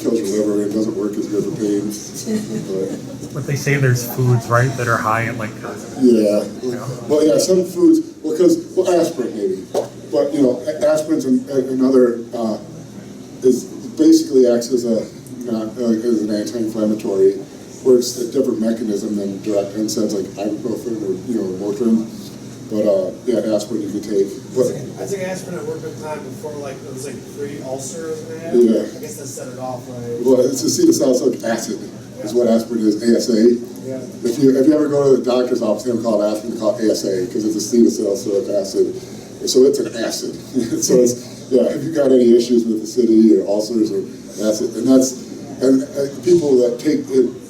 kills your liver and doesn't work as good for pain. But they say there's foods, right, that are high in like. Yeah. Well, yeah, some foods. Well, aspirin maybe, but you know, aspirin's another is basically acts as as an anti-inflammatory. Works a different mechanism than direct NSAIDs like ibuprofen or Motrin. But yeah, aspirin you can take. But I took aspirin at work at the time before, like it was like pre-ulcer I had. Yeah. I guess that set it off, right? Well, it's acetylsalicylic acid is what aspirin is. ASA. Yeah. If you ever go to the doctor's office, they don't call it aspirin, they call it ASA because it's acetylsalicylic acid. So it's an acid. So it's if you got any issues with acidity or ulcers or acid, and people that take it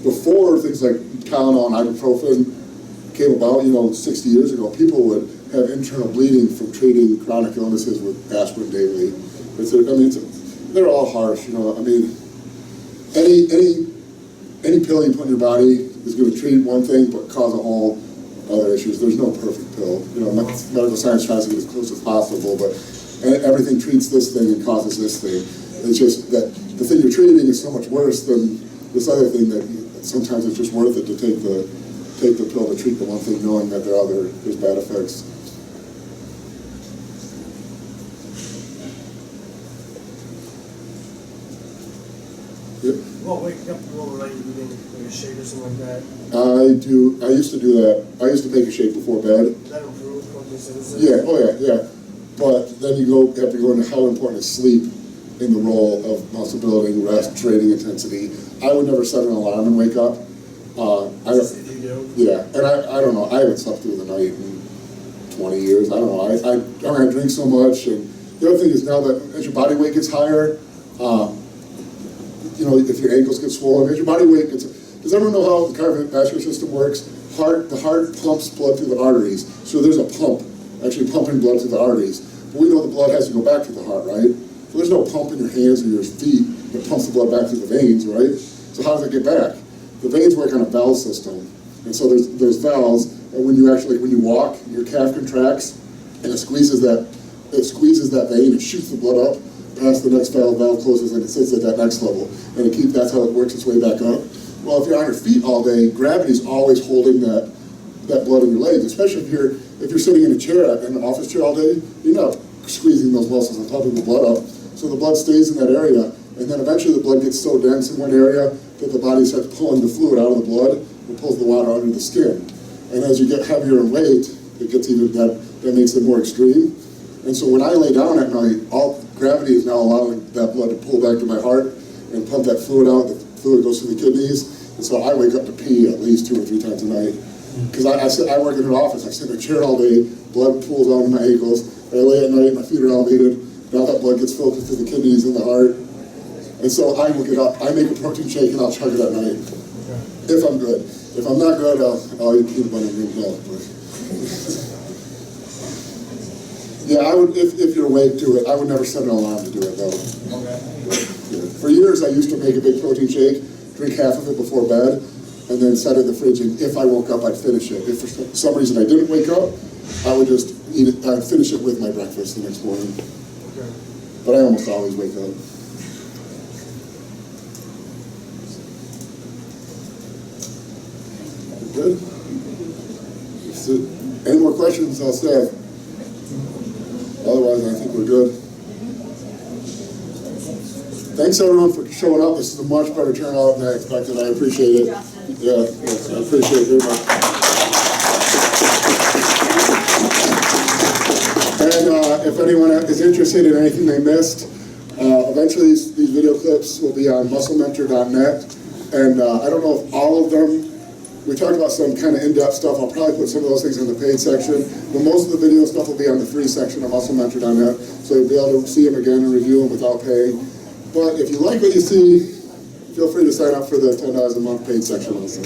before things like Tylenol and ibuprofen came about, 60 years ago, people would have internal bleeding from treating chronic illnesses with aspirin daily. They're all harsh, any pill you put in your body is going to treat one thing but cause a whole other issues. There's no perfect pill. Medical science tries to get as close as possible, but everything treats this thing and causes this thing. It's just that the thing you're treating is so much worse than this other thing that sometimes it's just worth it to take the pill to treat the one thing, knowing that there's bad effects. Yep. Well, waking up in the middle of the night, you eating like a shake or something like that. I used to do that. I used to make a shake before bed. That improves protein synthesis. Yeah. Oh yeah. But then you have to go into how important is sleep in the role of muscle building, rest, training intensity. I would never set an alarm and wake up. If you do. Yeah, and I don't know. I haven't slept through the night in 20 years. I don't know. I drink so much, and the other thing is now that as your body weight gets higher, if your ankles get swollen, as your body weight gets. Does everyone know how the cardiovascular system works? The heart pumps blood through the arteries, so there's a pump actually pumping blood through the arteries. But we know the blood has to go back to the heart, right? So there's no pump in your hands or your feet that pumps the blood back through the veins, right? So how does it get back? The veins work on a valve system, and so there's valves, and when you walk, your calf contracts, and it squeezes that vein, it shoots the blood up past the next valve closes, and it sits at that next level, and that's how it works its way back up. Well, if you're on your feet all day, gravity's always holding that blood in your legs, especially if you're sitting in an office chair all day, you're not squeezing those muscles and pumping the blood up, so the blood stays in that area, and then eventually the blood gets so dense in one area that the body starts pulling the fluid out of the blood and pulls the water under the skin. And as you get heavier in weight, it gets that makes it more extreme. And so when I lay down at night, all gravity is now allowing that blood to pull back to my heart and pump that fluid out. The fluid goes through the kidneys, and so I wake up to pee at least 2 or 3 times a night. Because I work in an office, I sit in a chair all day, blood pools out of my ankles, and I lay at night, my feet are elevated, now that blood gets filtered through the kidneys and the heart. And so I will get up, I make a protein shake and I'll chug it at night. If I'm good. If I'm not good, I'll eat peanut butter and drink milk. Yeah, I would, if you're awake, do it. I would never set an alarm to do it though. Yeah. For years I used to make a big protein shake, drink half of it before bed, and then set it in the fridge, and if I woke up, I'd finish it. If for some reason I didn't wake up, I would just eat it, I'd finish it with my breakfast the next morning. But I almost always wake up. Good? So, any more questions, I'll stay. Otherwise, I think we're good. Thanks everyone for showing up. This is a much better turnout than I expected. I appreciate it. Yeah, yes, I appreciate it very much. And if anyone is interested in anything they missed, eventually these video clips will be on musclementor.net. And I don't know if all of them, we talked about some kind of in-depth stuff. I'll probably put some of those things in the paid section. But most of the video stuff will be on the free section of musclementor.net. So you'll be able to see them again and review them without paying. But if you like what you see, feel free to sign up for the $10 a month paid section also.